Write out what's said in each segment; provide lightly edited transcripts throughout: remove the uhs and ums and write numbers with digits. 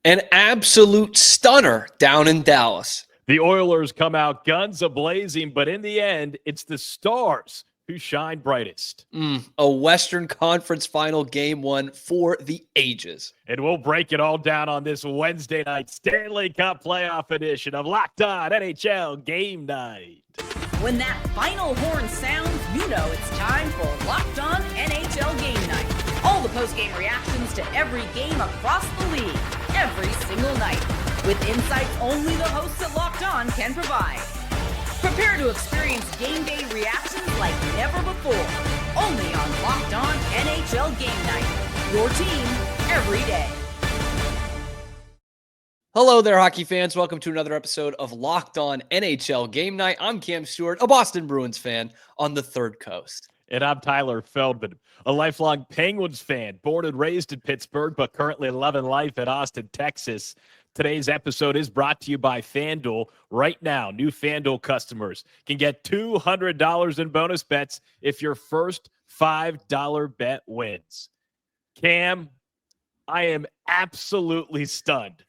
An absolute stunner down in Dallas. The Oilers come out guns a-blazing, but in the end, it's the Stars who shine brightest. A Western Conference Final Game 1 for the ages. And we'll break it all down on this Wednesday night Stanley Cup playoff edition of Locked On NHL Game Night. When that final horn sounds, you know it's time for Locked On NHL Game Night. All the post-game reactions to every game across the league, every single night, with insights only the hosts at Locked On can provide. Prepare to experience game day reactions like never before, only on Locked On NHL Game Night. Your team every day. Hello there, hockey fans. Welcome to another episode of Locked On NHL Game Night. I'm Cam Stewart, a Boston Bruins fan on the Third Coast. And I'm Tyler Feldman, a lifelong Penguins fan, born and raised in Pittsburgh, but currently loving life in Austin, Texas. Today's episode is brought to you by FanDuel. Right now, new FanDuel customers can get $200 in bonus bets if your first $5 bet wins. Cam, I am absolutely stunned.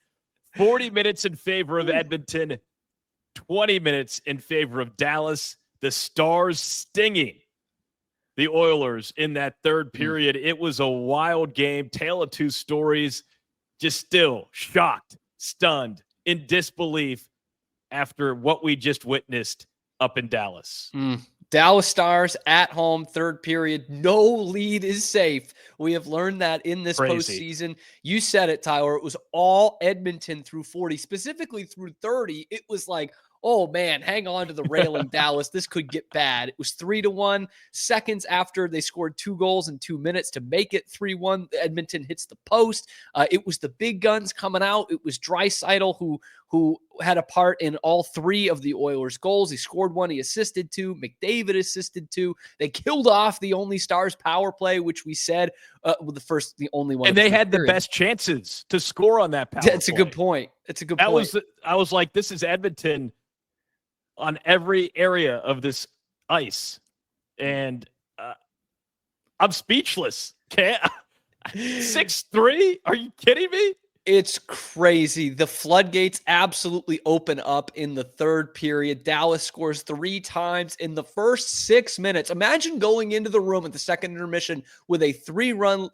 40 minutes in favor of Edmonton, 20 minutes in favor of Dallas. The Stars stinging the Oilers in that third period. It was a wild game, tale of two stories, just still shocked, stunned, in disbelief after what we just witnessed up in Dallas. Dallas Stars at home, third period. No lead is safe. We have learned that in this postseason. You said it, Tyler. It was all Edmonton through 40, specifically through 30. It was like, oh man, hang on to the railing, Dallas. This could get bad. It was 3-1. Seconds after they scored 2 goals in 2 minutes to make it 3-1, Edmonton hits the post. It was the big guns coming out. It was Draisaitl who had a part in all 3 of the Oilers' goals. He scored 1, he assisted 2, McDavid assisted 2. They killed off the only Stars power play, which we said the only one. And they had the best chances to score on that power play. That's a good point. It's a good point. I was like, this is Edmonton on every area of this ice. And I'm speechless. 6-3? Are you kidding me? It's crazy. The floodgates absolutely open up in the third period. Dallas scores 3 times in the first 6 minutes. Imagine going into the room at the second intermission with a 3-goal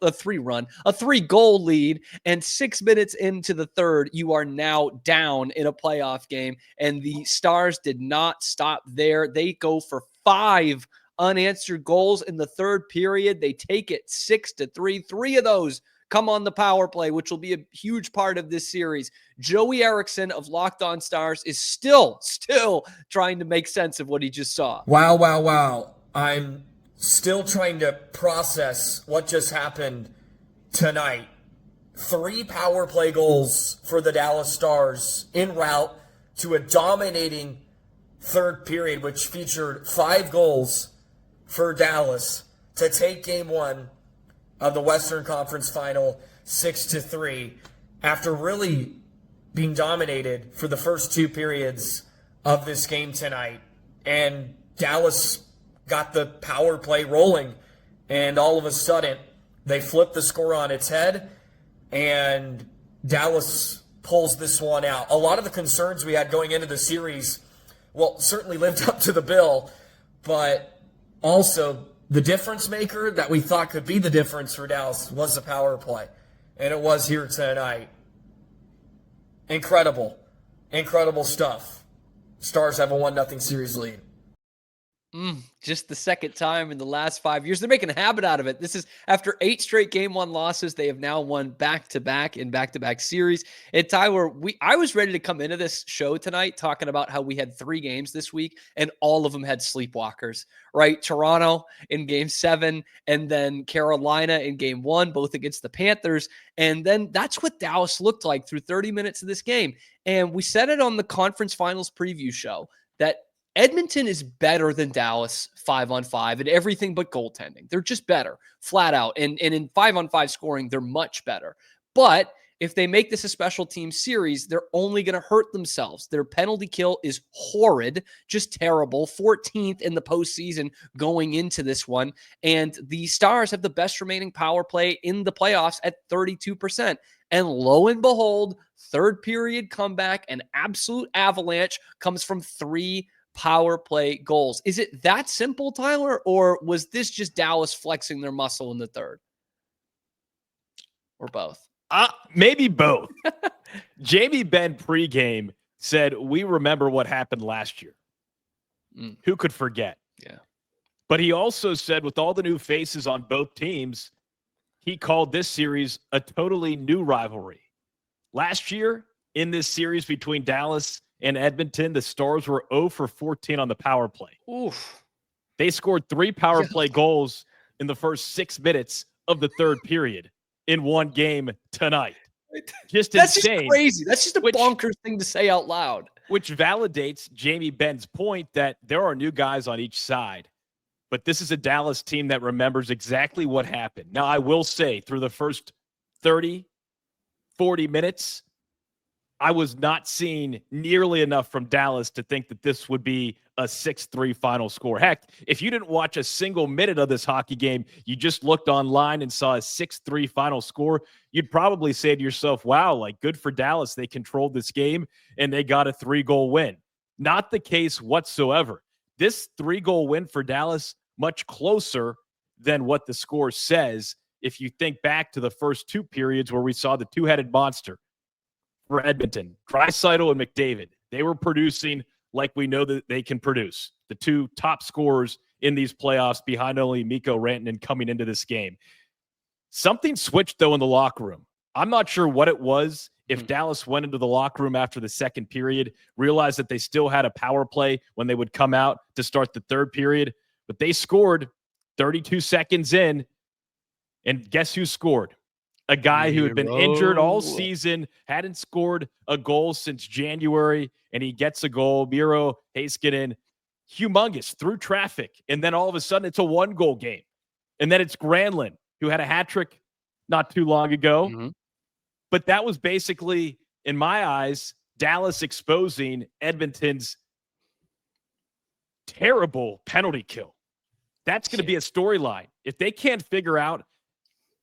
lead, and 6 minutes into the third, you are now down in a playoff game. And the Stars did not stop there. They go for 5 unanswered goals in the third period. They take it 6-3. 3 of those come on the power play, which will be a huge part of this series. Joey Erickson of Locked On Stars is still trying to make sense of what he just saw. Wow. I'm still trying to process what just happened tonight. 3 power play goals for the Dallas Stars en route to a dominating third period, which featured 5 goals for Dallas to take game 1 of the Western Conference Final 6-3 after really being dominated for the first 2 periods of this game tonight. And Dallas got the power play rolling, and all of a sudden they flipped the score on its head, and Dallas pulls this one out. A lot of the concerns we had going into the series, well, certainly lived up to the bill, but also the difference maker that we thought could be the difference for Dallas was the power play. And it was here tonight. Incredible stuff. Stars have a 1-0 series lead. Just the second time in the last 5 years. They're making a habit out of it. This is after 8 straight game 1 losses. They have now won back-to-back in back-to-back series. And Tyler, I was ready to come into this show tonight talking about how we had 3 games this week, and all of them had sleepwalkers, right? Toronto in game 7, and then Carolina in game 1, both against the Panthers. And then that's what Dallas looked like through 30 minutes of this game. And we said it on the conference finals preview show that Edmonton is better than Dallas 5-on-5 and everything but goaltending. They're just better, flat out. And in 5-on-5 scoring, they're much better. But if they make this a special team series, they're only going to hurt themselves. Their penalty kill is horrid, just terrible, 14th in the postseason going into this one. And the Stars have the best remaining power play in the playoffs at 32%. And lo and behold, third period comeback, an absolute avalanche comes from 3 power play goals. Is it that simple, Tyler, or was this just Dallas flexing their muscle in the third? Or both? Maybe both. Jamie Benn pregame said, we remember what happened last year. Who could forget? Yeah. But he also said, with all the new faces on both teams, he called this series a totally new rivalry. Last year, in this series between Dallas and Edmonton, the Stars were 0 for 14 on the power play. Oof. They scored 3 power play goals in the first 6 minutes of the third period in one game tonight. That's insane. Just crazy. That's just a bonkers thing to say out loud. Which validates Jamie Benn's point that there are new guys on each side. But this is a Dallas team that remembers exactly what happened. Now, I will say, through the first 30, 40 minutes, I was not seeing nearly enough from Dallas to think that this would be a 6-3 final score. Heck, if you didn't watch a single minute of this hockey game, you just looked online and saw a 6-3 final score, you'd probably say to yourself, wow, like, good for Dallas. They controlled this game and they got a 3-goal win. Not the case whatsoever. This 3-goal win for Dallas, much closer than what the score says. If you think back to the first 2 periods where we saw the two-headed monster for Edmonton, Draisaitl and McDavid, they were producing like we know that they can produce. The 2 top scorers in these playoffs behind only Mikko Rantanen coming into this game. Something switched, though, in the locker room. I'm not sure what it was. If Dallas went into the locker room after the second period, realized that they still had a power play when they would come out to start the third period, but they scored 32 seconds in, and guess who scored? A guy who had been injured all season, hadn't scored a goal since January, and he gets a goal. Miro Heiskanen, humongous, through traffic, and then all of a sudden it's a 1-goal game. And then it's Granlund, who had a hat trick not too long ago. But that was basically, in my eyes, Dallas exposing Edmonton's terrible penalty kill. That's going to be a storyline. If they can't figure out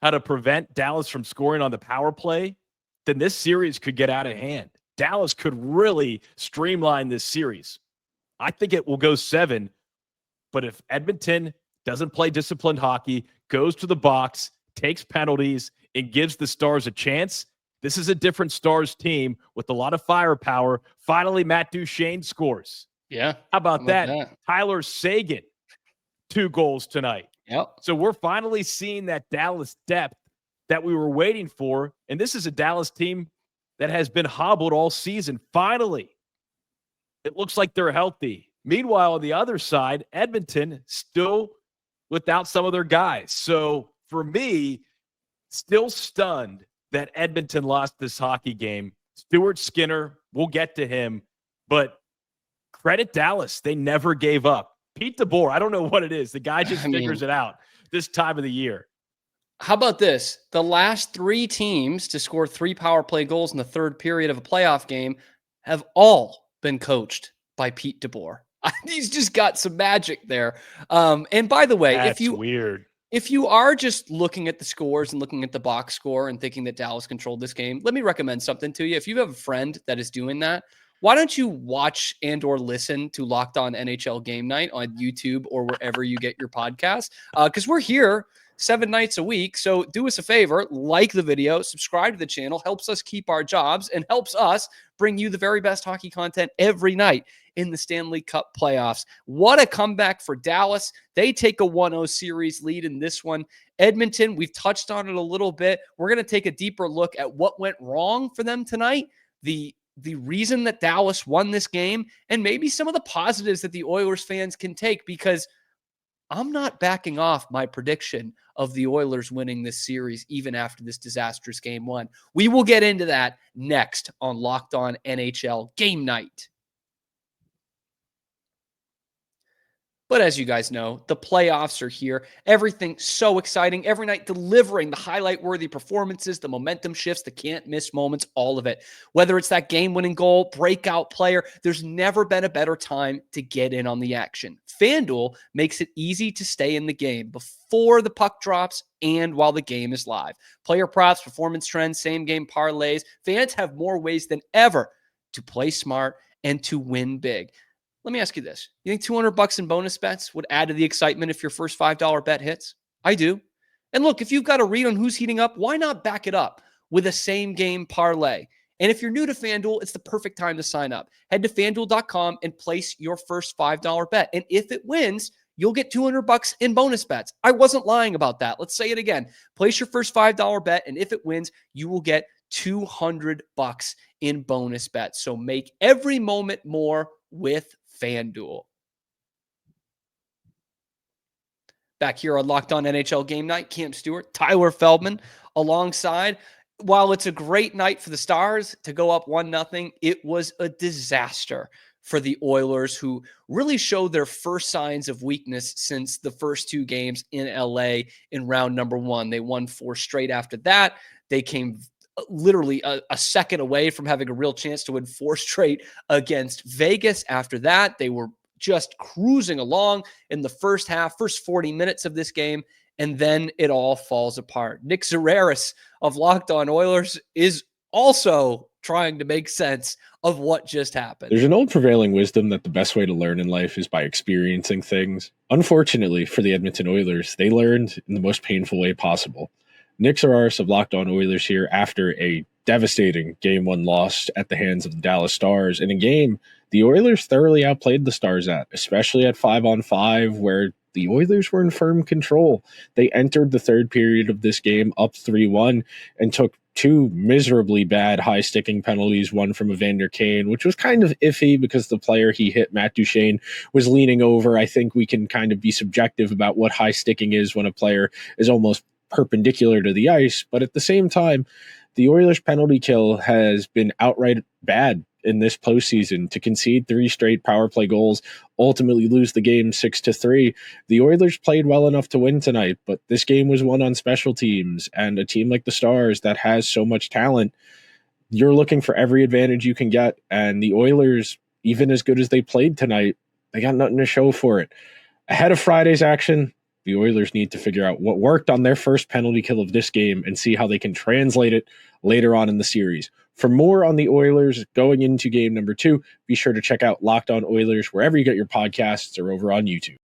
how to prevent Dallas from scoring on the power play, then this series could get out of hand. Dallas could really streamline this series. I think it will go 7, but if Edmonton doesn't play disciplined hockey, goes to the box, takes penalties, and gives the Stars a chance, this is a different Stars team with a lot of firepower. Finally, Matt Duchene scores. Yeah. How about that? Tyler Seguin, 2 goals tonight. Yep. So we're finally seeing that Dallas depth that we were waiting for. And this is a Dallas team that has been hobbled all season. Finally, it looks like they're healthy. Meanwhile, on the other side, Edmonton still without some of their guys. So for me, still stunned that Edmonton lost this hockey game. Stuart Skinner, we'll get to him, but credit Dallas. They never gave up. Pete DeBoer, I don't know what it is. The guy just figures it out this time of the year. How about this? The last 3 teams to score 3 power play goals in the third period of a playoff game have all been coached by Pete DeBoer. He's just got some magic there. And by the way, if you are just looking at the scores and looking at the box score and thinking that Dallas controlled this game, let me recommend something to you. If you have a friend that is doing that, why don't you watch and or listen to Locked On NHL Game Night on YouTube or wherever you get your podcasts? Because we're here 7 nights a week. So do us a favor, like the video, subscribe to the channel, helps us keep our jobs and helps us bring you the very best hockey content every night in the Stanley Cup playoffs. What a comeback for Dallas. They take a 1-0 series lead in this one. Edmonton, we've touched on it a little bit. We're going to take a deeper look at what went wrong for them tonight, the reason that Dallas won this game, and maybe some of the positives that the Oilers fans can take, because I'm not backing off my prediction of the Oilers winning this series even after this disastrous game 1. We will get into that next on Locked On NHL Game Night. But as you guys know, the playoffs are here. Everything so exciting. Every night delivering the highlight-worthy performances, the momentum shifts, the can't-miss moments, all of it. Whether it's that game-winning goal, breakout player, there's never been a better time to get in on the action. FanDuel makes it easy to stay in the game before the puck drops and while the game is live. Player props, performance trends, same-game parlays. Fans have more ways than ever to play smart and to win big. Let me ask you this. You think $200 in bonus bets would add to the excitement if your first $5 bet hits? I do. And look, if you've got a read on who's heating up, why not back it up with a same game parlay? And if you're new to FanDuel, it's the perfect time to sign up. Head to FanDuel.com and place your first $5 bet. And if it wins, you'll get $200 in bonus bets. I wasn't lying about that. Let's say it again. Place your first $5 bet, and if it wins, you will get $200 in bonus bets. So make every moment more with FanDuel. Back here on Locked On NHL Game Night, Cam Stewart, Tyler Feldman alongside. While it's a great night for the Stars to go up 1-0, it was a disaster for the Oilers, who really showed their first signs of weakness since the first two games in LA in round number 1. They won 4 straight after that. They came literally a second away from having a real chance to win 4 straight against Vegas. After that, they were just cruising along in the first 40 minutes of this game, and then it all falls apart. Nick Zararis of Locked On Oilers is also trying to make sense of what just happened. There's an old prevailing wisdom that the best way to learn in life is by experiencing things. Unfortunately for the Edmonton Oilers, they learned in the most painful way possible. Nick Zararis of Locked On Oilers here after a devastating Game 1 loss at the hands of the Dallas Stars in a game the Oilers thoroughly outplayed the Stars at, especially at 5-on-5, where the Oilers were in firm control. They entered the third period of this game up 3-1 and took 2 miserably bad high-sticking penalties, one from Evander Kane, which was kind of iffy because the player he hit, Matt Duchene, was leaning over. I think we can kind of be subjective about what high-sticking is when a player is almost perpendicular to the ice, but at the same time, the Oilers' penalty kill has been outright bad in this postseason. To concede 3 straight power play goals, ultimately lose the game 6-3. The Oilers played well enough to win tonight, but this game was won on special teams, and a team like the Stars that has so much talent, you're looking for every advantage you can get, and the Oilers, even as good as they played tonight, they got nothing to show for it. Ahead of Friday's action, the Oilers need to figure out what worked on their first penalty kill of this game and see how they can translate it later on in the series. For more on the Oilers going into game number 2, be sure to check out Locked On Oilers wherever you get your podcasts or over on YouTube.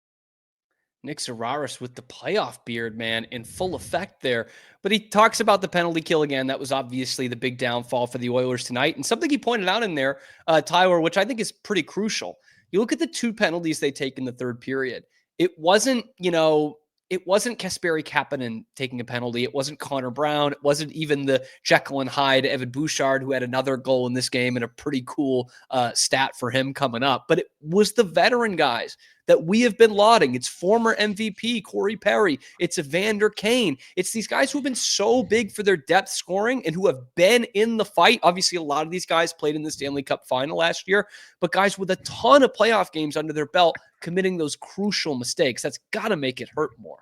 Nick Zararis with the playoff beard, man, in full effect there. But he talks about the penalty kill again. That was obviously the big downfall for the Oilers tonight. And something he pointed out in there, Tyler, which I think is pretty crucial. You look at the 2 penalties they take in the third period. It wasn't, it wasn't Kasperi Kapanen taking a penalty. It wasn't Connor Brown. It wasn't even the Jekyll and Hyde Evan Bouchard, who had another goal in this game and a pretty cool stat for him coming up. But it was the veteran guys that we have been lauding. It's former MVP Corey Perry. It's Evander Kane. It's these guys who have been so big for their depth scoring and who have been in the fight. Obviously, a lot of these guys played in the Stanley Cup final last year, but guys with a ton of playoff games under their belt committing those crucial mistakes. That's got to make it hurt more.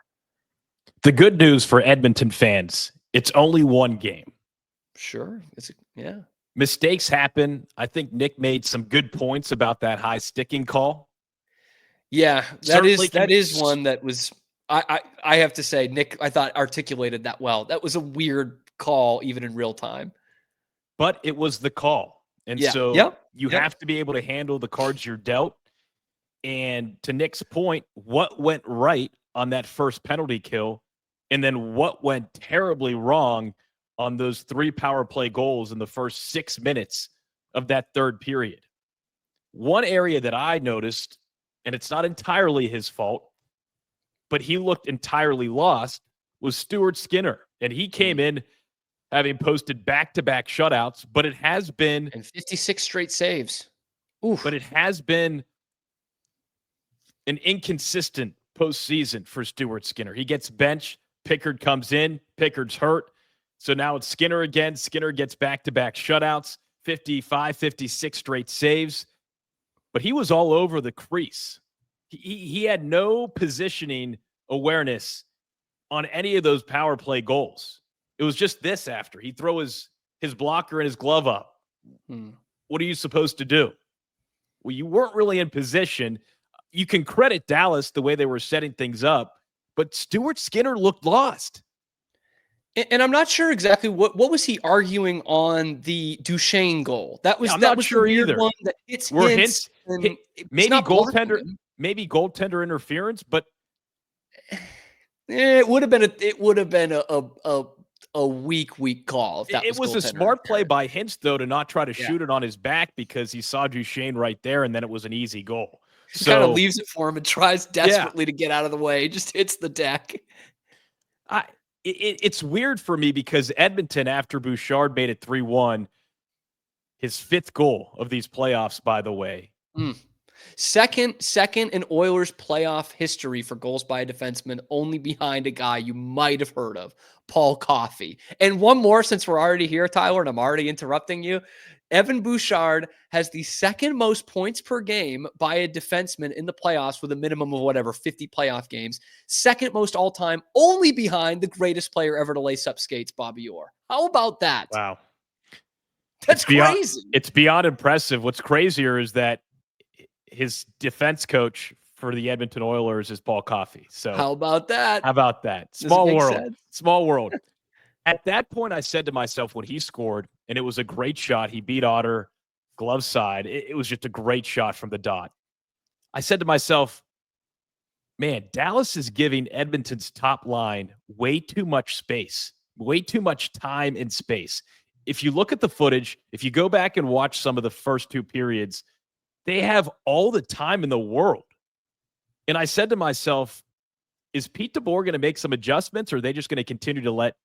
The good news for Edmonton fans, it's only one game. Sure. Yeah. Mistakes happen. I think Nick made some good points about that high sticking call. Yeah, that is one that was, I have to say, Nick, I thought articulated that well. That was a weird call, even in real time. But it was the call. And so you have to be able to handle the cards you're dealt. And to Nick's point, what went right on that first penalty kill, and then what went terribly wrong on those 3 power play goals in the first 6 minutes of that third period. One area that I noticed, and it's not entirely his fault, but he looked entirely lost, was Stuart Skinner. And he came in having posted back-to-back shutouts, but it has been... And 56 straight saves. Oof. But it has been an inconsistent postseason for Stuart Skinner. He gets benched, Pickard comes in, Pickard's hurt. So now it's Skinner again. Skinner gets back-to-back shutouts, 55, 56 straight saves. But he was all over the crease. He had no positioning awareness on any of those power play goals. It was just this after. He'd throw his blocker and his glove up. What are you supposed to do? Well, you weren't really in position. You can credit Dallas the way they were setting things up, but Stuart Skinner looked lost. And I'm not sure exactly what was he arguing on the Duchene goal. That was I'm that not was sure the weird either. one that hits Were Hintz. Maybe goaltender interference, but it would have been a weak call. If that it was a smart play by Hintz, though, to not try to shoot it on his back because he saw Duchene right there, and then it was an easy goal. He kind of leaves it for him and tries desperately to get out of the way. Just hits the deck. It's weird for me because Edmonton, after Bouchard made it 3-1, his 5th goal of these playoffs, by the way. Second in Oilers playoff history for goals by a defenseman, only behind a guy you might have heard of, Paul Coffey. And one more, since we're already here, Tyler, and I'm already interrupting you. Evan Bouchard has the 2nd most points per game by a defenseman in the playoffs with a minimum of 50 playoff games. 2nd most all time, only behind the greatest player ever to lace up skates, Bobby Orr. How about that? Wow. That's crazy. It's beyond impressive. What's crazier is that his defense coach for the Edmonton Oilers is Paul Coffey. So how about that? Small world. Small world. At that point, I said to myself when he scored, and it was a great shot. He beat Otter, glove side. It was just a great shot from the dot. I said to myself, man, Dallas is giving Edmonton's top line way too much space, way too much time and space. If you look at the footage, if you go back and watch some of the first 2 periods, they have all the time in the world. And I said to myself, is Pete DeBoer going to make some adjustments, or are they just going to continue to let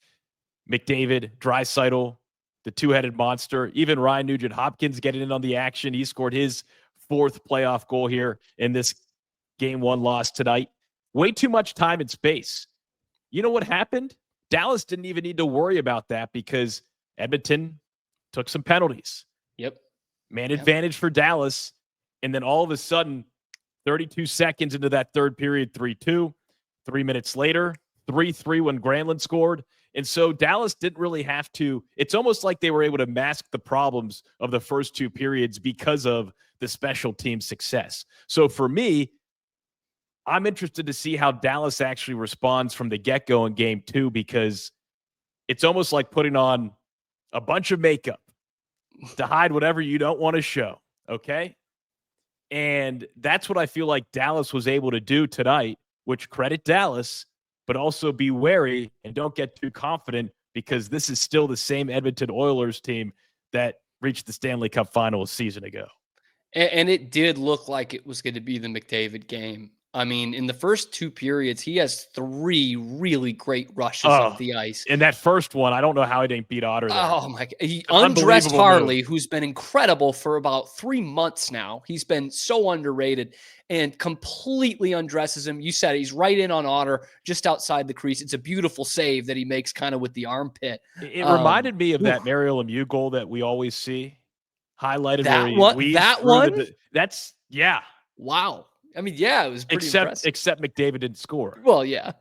McDavid, Draisaitl, the two-headed monster, even Ryan Nugent-Hopkins getting in on the action? He scored his 4th playoff goal here in this Game 1 loss tonight. Way too much time and space. You know what happened? Dallas didn't even need to worry about that because Edmonton took some penalties. Man advantage for Dallas. And then all of a sudden, 32 seconds into that 3rd period, 3-2. 3 minutes later, 3-3 when Granlund scored. And so Dallas didn't really have to. It's almost like they were able to mask the problems of the first 2 periods because of the special team success. So for me, I'm interested to see how Dallas actually responds from the get-go in Game 2, because it's almost like putting on a bunch of makeup to hide whatever you don't want to show, okay? And that's what I feel like Dallas was able to do tonight, which credit Dallas, but also be wary and don't get too confident, because this is still the same Edmonton Oilers team that reached the Stanley Cup final a season ago. And it did look like it was going to be the McDavid game. I mean, in the first 2 periods, he has 3 really great rushes off the ice. In that first one, I don't know how he didn't beat Otter there. Oh, my God. He undressed Harley, who's been incredible for about 3 months now. He's been so underrated, and completely undresses him. You said he's right in on Otter, just outside the crease. It's a beautiful save that he makes kind of with the armpit. It reminded me of that Mario Lemieux goal that we always see highlighted. That's, yeah. Wow. I mean, yeah, it was pretty impressive. Except McDavid didn't score. Well, yeah.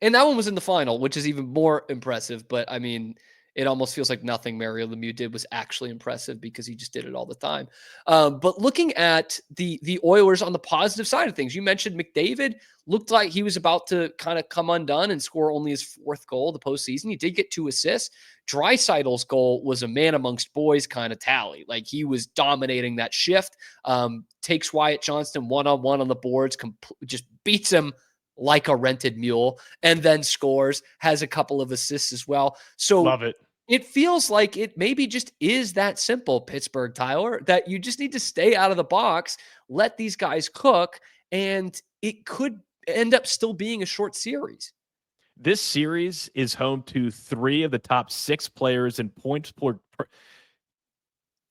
And that one was in the final, which is even more impressive. But, I mean, it almost feels like nothing Mario Lemieux did was actually impressive because he just did it all the time. But looking at the Oilers on the positive side of things, you mentioned McDavid looked like he was about to kind of come undone and score only his 4th goal of the postseason. He did get 2 assists. Draisaitl's goal was a man amongst boys kind of tally. Like, he was dominating that shift, takes Wyatt Johnston one-on-one on the boards, just beats him like a rented mule, and then scores, has a couple of assists as well. So love it. It feels like it maybe just is that simple, Pittsburgh, Tyler, that you just need to stay out of the box, let these guys cook, and it could end up still being a short series. This series is home to 3 of the top 6 players in points per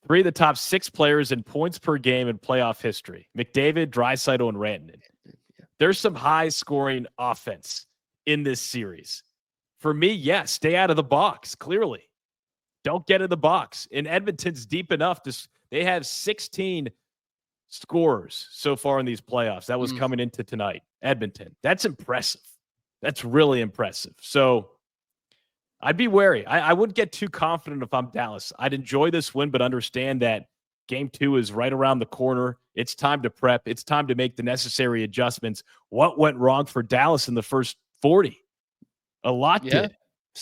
3 of the top 6 players in points per game in playoff history: McDavid, Draisaitl, and Rantanen. There's some high-scoring offense in this series. For me, yes, stay out of the box, clearly. Don't get in the box. And Edmonton's deep enough. They have 16 scorers so far in these playoffs. That was coming into tonight. Edmonton. That's impressive. That's really impressive. So I'd be wary. I wouldn't get too confident if I'm Dallas. I'd enjoy this win, but understand that Game 2 is right around the corner. It's time to prep. It's time to make the necessary adjustments. What went wrong for Dallas in the first 40? A lot did.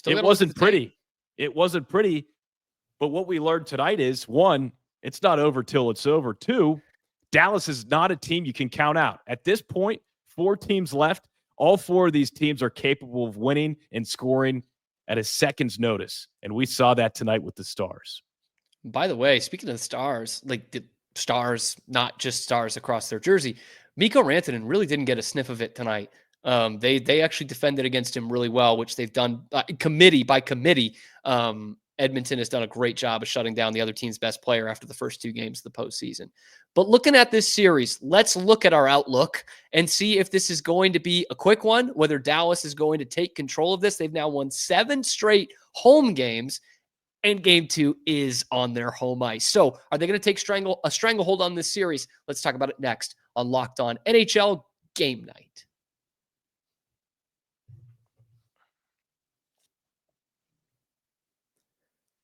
It wasn't pretty. It wasn't pretty. But what we learned tonight is, one, it's not over till it's over. Two, Dallas is not a team you can count out. At this point, 4 teams left. All 4 of these teams are capable of winning and scoring at a second's notice. And we saw that tonight with the Stars. By the way, speaking of the Stars, like the Stars, not just stars across their jersey, Mikael Granlund really didn't get a sniff of it tonight. They actually defended against him really well, which they've done committee by committee. Edmonton has done a great job of shutting down the other team's best player after the first 2 games of the postseason. But looking at this series, let's look at our outlook and see if this is going to be a quick one, whether Dallas is going to take control of this. They've now won 7 straight home games, and Game 2 is on their home ice. So are they going to take a stranglehold on this series? Let's talk about it next on Locked On NHL Game Night.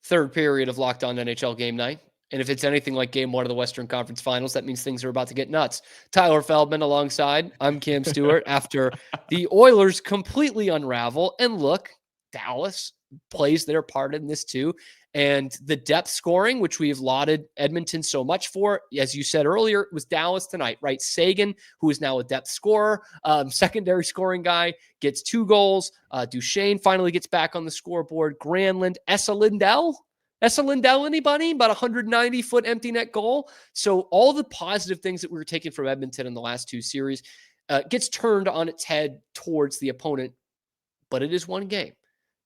Third period of Locked On NHL Game Night. And if it's anything like Game 1 of the Western Conference Finals, that means things are about to get nuts. Tyler Feldman alongside. I'm Cam Stewart. After the Oilers completely unravel, and look, Dallas plays their part in this too. And the depth scoring, which we've lauded Edmonton so much for, as you said earlier, it was Dallas tonight, right? Seguin, who is now a depth scorer, secondary scoring guy, gets 2 goals. Duchene finally gets back on the scoreboard. Granlund, Esa Lindell, anybody? About 190-foot empty net goal. So all the positive things that we were taking from Edmonton in the last 2 series gets turned on its head towards the opponent. But it is one game.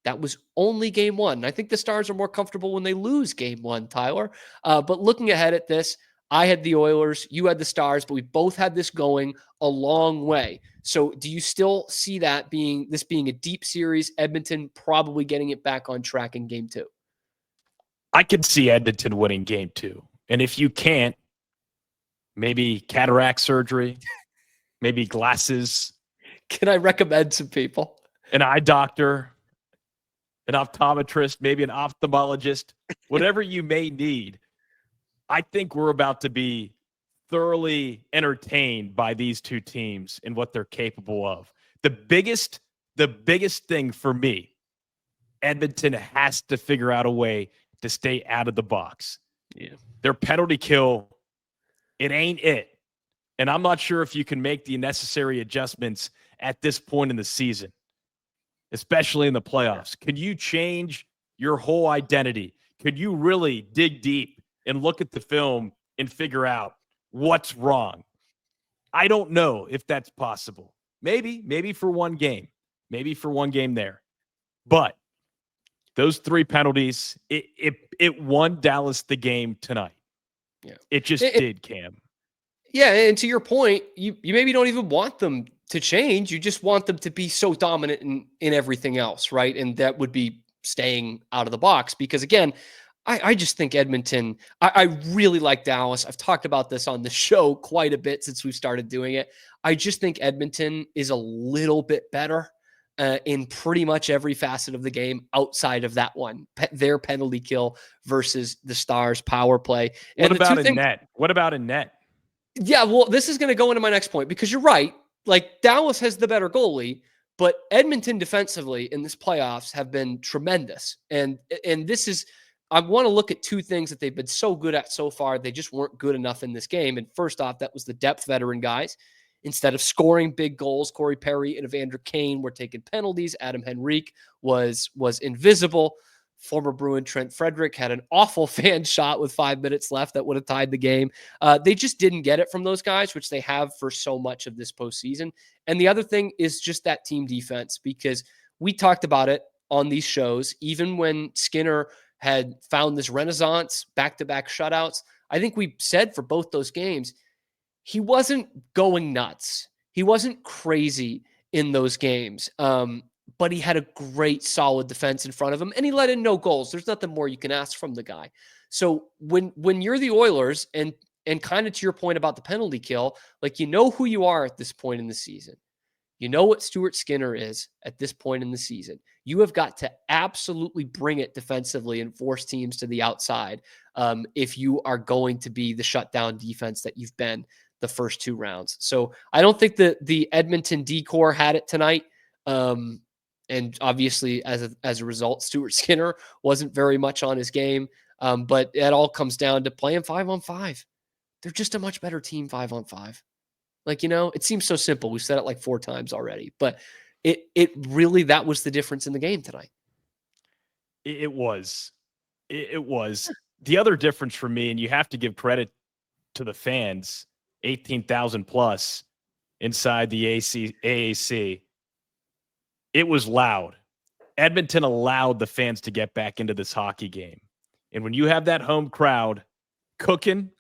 That was only Game 1. And I think the Stars are more comfortable when they lose Game 1, Tyler. But looking ahead at this, I had the Oilers, you had the Stars, but we both had this going a long way. So do you still see that being a deep series, Edmonton probably getting it back on track in Game 2? I could see Edmonton winning Game 2. And if you can't, maybe cataract surgery, maybe glasses. Can I recommend some people? An eye doctor, an optometrist, maybe an ophthalmologist, whatever you may need. I think we're about to be thoroughly entertained by these 2 teams and what they're capable of. The biggest thing for me, Edmonton has to figure out a way to stay out of the box. Yeah. Their penalty kill, it ain't it. And I'm not sure if you can make the necessary adjustments at this point in the season, especially in the playoffs. Could you change your whole identity? Could you really dig deep and look at the film and figure out what's wrong? I don't know if that's possible. Maybe for one game. Maybe for one game there. But those 3 penalties, it won Dallas the game tonight. Yeah. It just did, Cam. Yeah, and to your point, you maybe don't even want them to change. You just want them to be so dominant in everything else, right? And that would be staying out of the box. Because again, I just think Edmonton, I really like Dallas. I've talked about this on the show quite a bit since we started doing it. I just think Edmonton is a little bit better in pretty much every facet of the game outside of that one, their penalty kill versus the Stars power play. What about in net? What about in net? Yeah, well, this is going to go into my next point because you're right. Like Dallas has the better goalie, but Edmonton defensively in this playoffs have been tremendous. And this is, I want to look at 2 things that they've been so good at so far. They just weren't good enough in this game. And first off, that was the depth veteran guys. Instead of scoring big goals, Corey Perry and Evander Kane were taking penalties. Adam Henrique was invisible. Former Bruin Trent Frederick had an awful fan shot with 5 minutes left that would have tied the game. They just didn't get it from those guys, which they have for so much of this postseason. And the other thing is just that team defense, because we talked about it on these shows, even when Skinner had found this renaissance, back-to-back shutouts. I think we said for both those games, he wasn't going nuts. He wasn't crazy in those games. But he had a great, solid defense in front of him, and he let in no goals. There's nothing more you can ask from the guy. So when you're the Oilers, and And kind of to your point about the penalty kill, like, you know who you are at this point in the season. You know what Stuart Skinner is at this point in the season. You have got to absolutely bring it defensively and force teams to the outside if you are going to be the shutdown defense that you've been the first 2 rounds. So I don't think that the Edmonton D-core had it tonight. And obviously, as a result, Stuart Skinner wasn't very much on his game. But it all comes down to playing 5-on-5. They're just a much better team 5-on-5. Like, it seems so simple. We've said it like 4 times already, but it really, that was the difference in the game tonight. It was. The other difference for me, and you have to give credit to the fans, 18,000 plus inside the AAC. It was loud. Edmonton allowed the fans to get back into this hockey game. And when you have that home crowd cooking,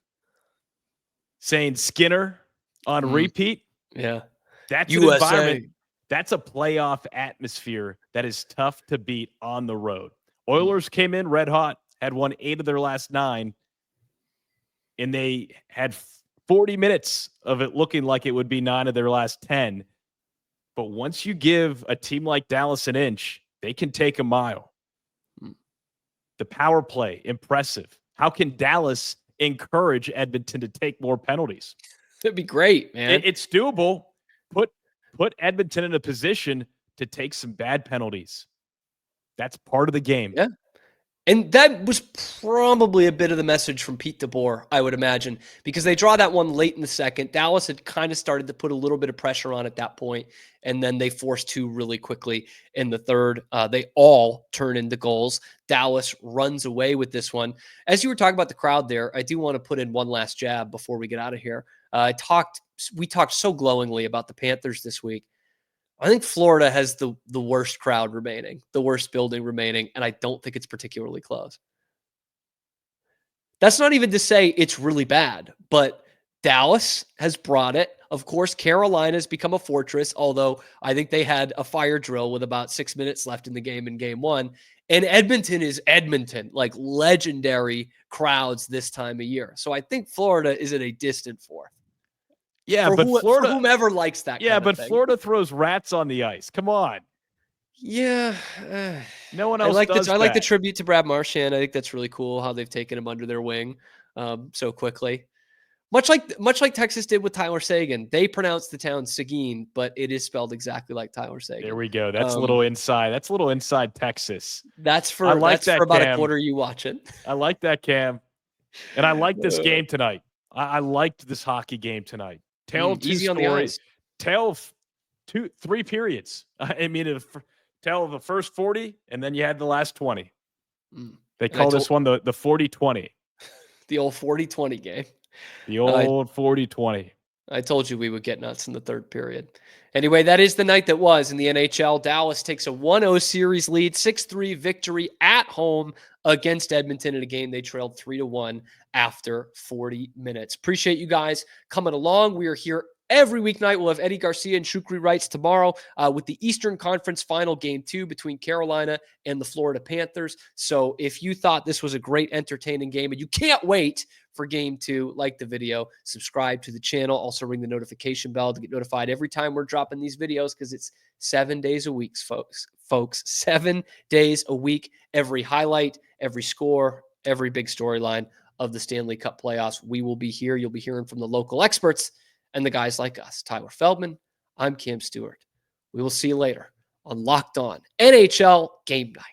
saying Skinner on repeat, that's an environment. That's a playoff atmosphere that is tough to beat on the road. Oilers came in red hot, had won 8 of their last 9, and they had 40 minutes of it looking like it would be 9 of their last 10. But once you give a team like Dallas an inch, they can take a mile. The power play, impressive. How can Dallas encourage Edmonton to take more penalties? That'd be great, man. It's doable. Put Edmonton in a position to take some bad penalties. That's part of the game. Yeah. And that was probably a bit of the message from Pete DeBoer, I would imagine, because they draw that one late in the second. Dallas had kind of started to put a little bit of pressure on at that point, and then they forced 2 really quickly in the third. They all turn into goals. Dallas runs away with this one. As you were talking about the crowd there, I do want to put in one last jab before we get out of here. We talked so glowingly about the Panthers this week. I think Florida has the worst crowd remaining, the worst building remaining, and I don't think it's particularly close. That's not even to say it's really bad, but Dallas has brought it. Of course, Carolina's become a fortress, although I think they had a fire drill with about 6 minutes left in the game in game 1. And Edmonton is Edmonton, like legendary crowds this time of year. So I think Florida is at a distant 4th. Yeah, but Florida, for whomever likes that. Yeah, kind but of thing. Florida throws rats on the ice. Come on. Yeah, no one else. I like the tribute to Brad Marchand. I think that's really cool how they've taken him under their wing so quickly. Much like Texas did with Tyler Seguin. They pronounce the town Seguin, but it is spelled exactly like Tyler Seguin. There we go. That's a little inside. That's a little inside Texas. That's for about Cam. A quarter you watching. I like that, Cam. And I like this game tonight. I liked this hockey game tonight. Tell 2 stories. Tell 3 periods. I mean, tell the first 40, and then you had the last 20. They call this one the 40-20. The old 40-20 game. The old 40-20. I told you we would get nuts in the third period. Anyway, that is the night that was in the NHL. Dallas takes a 1-0 series lead, 6-3 victory at home against Edmonton in a game they trailed 3-1 after 40 minutes. Appreciate you guys coming along. We are here every weeknight. We'll have Eddie Garcia and Shukri Wrights tomorrow with the Eastern Conference Final Game 2 between Carolina and the Florida Panthers. So if you thought this was a great, entertaining game and you can't wait for Game 2, like the video, subscribe to the channel. Also ring the notification bell to get notified every time we're dropping these videos because it's 7 days a week, folks. 7 days a week, every highlight, every score, every big storyline of the Stanley Cup playoffs. We will be here. You'll be hearing from the local experts and the guys like us. Tyler Feldman, I'm Cam Stewart. We will see you later on Locked On NHL Game Night.